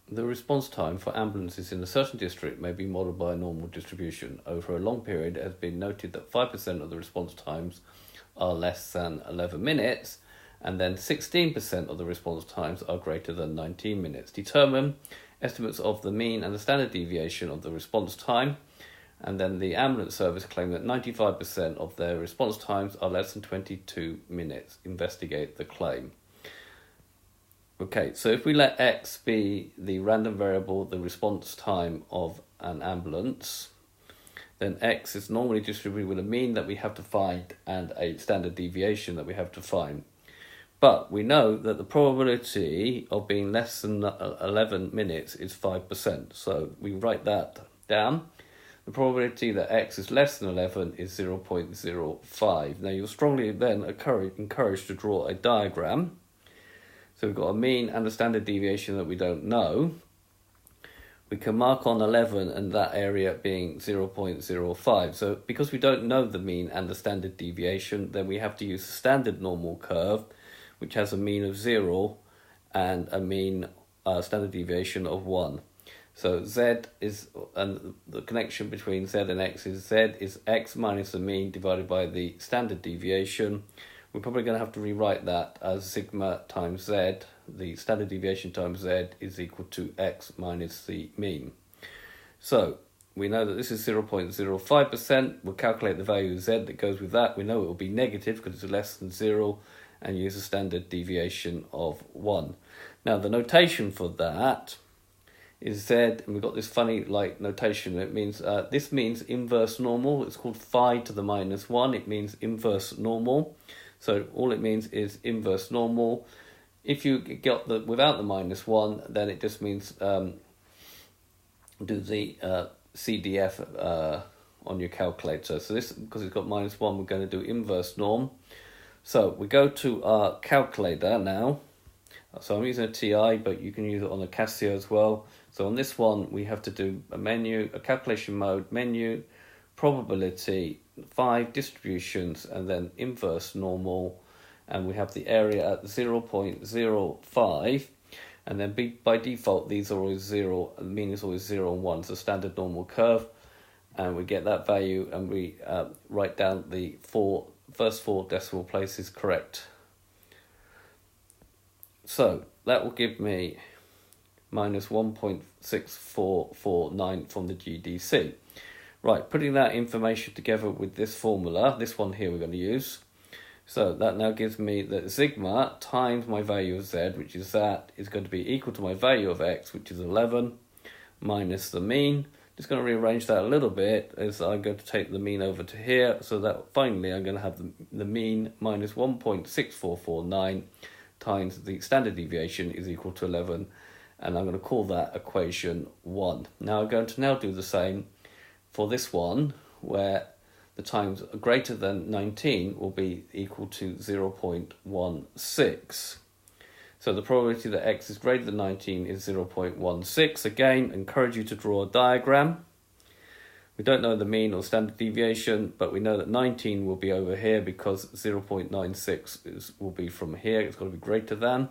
The response time for ambulances in a certain district may be modelled by a normal distribution. Over a long period, it has been noted that 5% of the response times are less than 11 minutes, and then 16% of the response times are greater than 19 minutes. Determine estimates of the mean and the standard deviation of the response time, and then the ambulance service claim that 95% of their response times are less than 22 minutes. Investigate the claim. Okay, so if we let X be the random variable, the response time of an ambulance, then X is normally distributed with a mean that we have to find and a standard deviation that we have to find. But we know that the probability of being less than 11 minutes is 5%. So we write that down. The probability that X is less than 11 is 0.05. Now you're strongly then encouraged to draw a diagram. So we've got a mean and a standard deviation that we don't know. We can mark on 11 and that area being 0.05. So because we don't know the mean and the standard deviation, then we have to use the standard normal curve, which has a mean of 0 and a mean standard deviation of 1. So Z is, and the connection between Z and X is Z is X minus the mean divided by the standard deviation. We're probably going to have to rewrite that as sigma times Z. The standard deviation times Z is equal to X minus the mean. So we know that this is 0.05%. We'll calculate the value of Z that goes with that. We know it will be negative because it's less than 0, and use a standard deviation of 1. Now the notation for that is Z, and we've got this funny notation. It means this means inverse normal. It's called phi to the minus 1. It means inverse normal. So all it means is inverse normal. If you got the without the minus 1, then it just means do the CDF on your calculator. So this, because it's got minus 1, we're going to do inverse norm. So we go to our calculator now. So I'm using a TI, but you can use it on a Casio as well. So on this one, we have to do a calculation mode, menu, probability, 5 distributions, and then inverse normal. And we have the area at 0.05. And then by default, these are always 0. The mean is always 0 and 1. It's a standard normal curve. And we get that value, and we write down the first 4 decimal places correct. So that will give me minus 1.6449 from the GDC. Right, putting that information together with this formula, this one here we're going to use. So that now gives me that sigma times my value of Z, which is that, is going to be equal to my value of X, which is 11, minus the mean. Just going to rearrange that a little bit as I'm going to take the mean over to here, so that finally I'm going to have the mean minus 1.6449 times the standard deviation is equal to 11, and I'm going to call that equation 1. Now I'm going to now do the same for this one, where the times greater than 19 will be equal to 0.16. So the probability that X is greater than 19 is 0.16. Again, encourage you to draw a diagram. We don't know the mean or standard deviation, but we know that 19 will be over here because 0.96 will be from here. It's got to be greater than,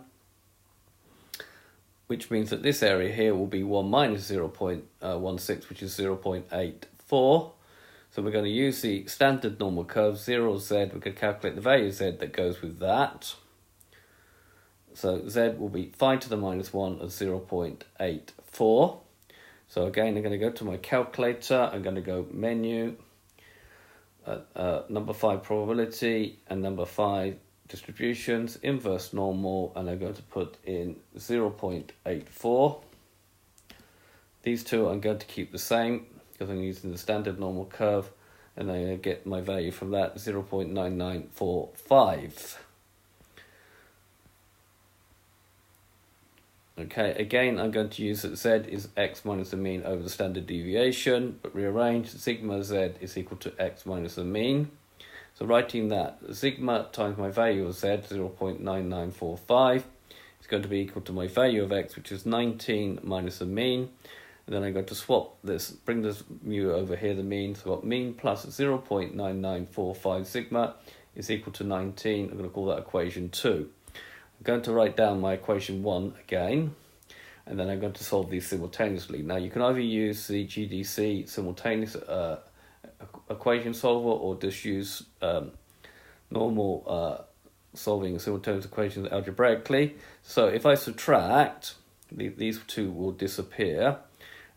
which means that this area here will be 1 minus 0.16, which is 0.84. So we're going to use the standard normal curve, 0 Z. We're going to calculate the value of Z that goes with that. So Z will be 5 to the minus 1 of 0.84. So again, I'm going to go to my calculator. I'm going to go menu, number 5 probability, and number 5 distributions, inverse normal, and I'm going to put in 0.84. These two I'm going to keep the same because I'm using the standard normal curve, and I'm going to get my value from that, 0.9945. Okay, again, I'm going to use that Z is X minus the mean over the standard deviation, but rearrange sigma Z is equal to X minus the mean. So writing that, sigma times my value of Z, 0.9945, is going to be equal to my value of X, which is 19 minus the mean. And then I'm going to swap this, bring this mu over here, the mean. So I've got mean plus 0.9945 sigma is equal to 19. I'm going to call that equation 2. I'm going to write down my equation 1 again. and then I'm going to solve these simultaneously. Now you can either use the GDC simultaneous equation solver, or just use normal solving simultaneous equations algebraically. So if I subtract, these two will disappear,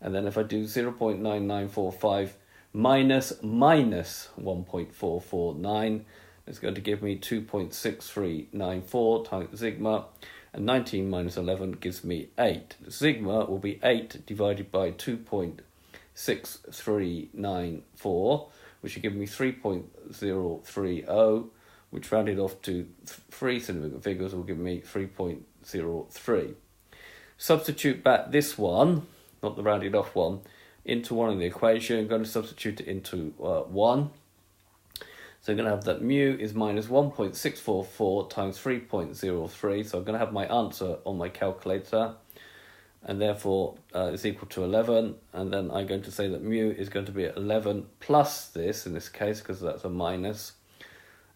and then if I do 0.9945 minus 1.449, it's going to give me 2.6394 times sigma, and 19 minus 11 gives me 8. Sigma will be 8 divided by 2.6394, which will give me 3.030, which rounded off to 3 significant figures will give me 3.03. Substitute back this one, not the rounded off one, into one in the equation. I'm going to substitute it into 1. So I'm going to have that mu is minus 1.644 times 3.03. So I'm going to have my answer on my calculator, and therefore it's equal to 11. And then I'm going to say that mu is going to be 11 plus this, in this case, because that's a minus.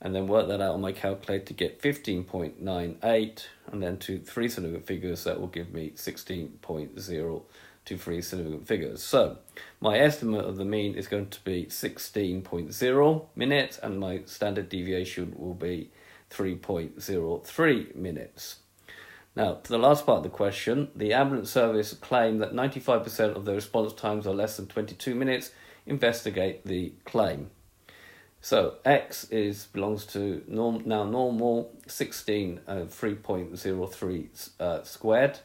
And then work that out on my calculator to get 15.98. And then to 3 significant figures, that will give me 16.0 to 3 significant figures. So my estimate of the mean is going to be 16.0 minutes, and my standard deviation will be 3.03 minutes. Now, to the last part of the question, the ambulance service claim that 95% of the response times are less than 22 minutes. Investigate the claim. So x belongs to normal 16 3.03 squared.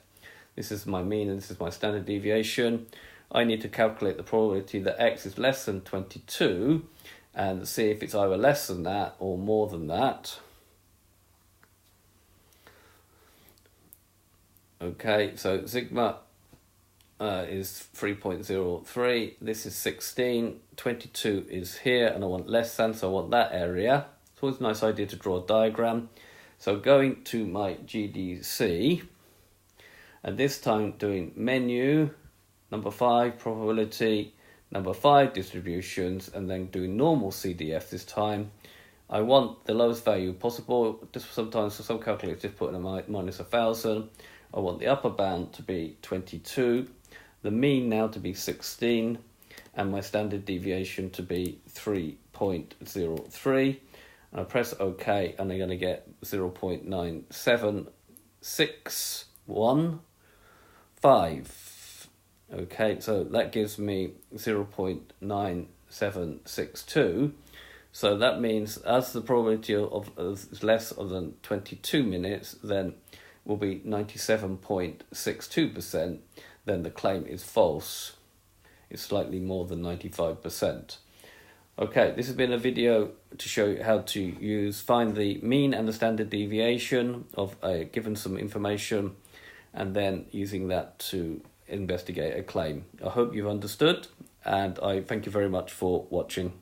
This is my mean and this is my standard deviation. I need to calculate the probability that x is less than 22 and see if it's either less than that or more than that. Okay, so sigma is 3.03, this is 16, 22 is here, and I want less than, so I want that area. It's always a nice idea to draw a diagram. So going to my GDC, and this time doing menu, number 5, probability, number 5, distributions, and then doing normal CDF this time. I want the lowest value possible. Just sometimes for some calculators just put in a minus 1,000. I want the upper bound to be 22, the mean now to be 16, and my standard deviation to be 3.03. And I press OK, and I'm going to get 0.97615. Okay, so that gives me 0.9762. So that means as the probability of is less than 22 minutes, then will be 97.62%, then the claim is false. It's slightly more than 95%. Okay, this has been a video to show you how to find the mean and the standard deviation of given some information, and then using that to investigate a claim. I hope you've understood, and I thank you very much for watching.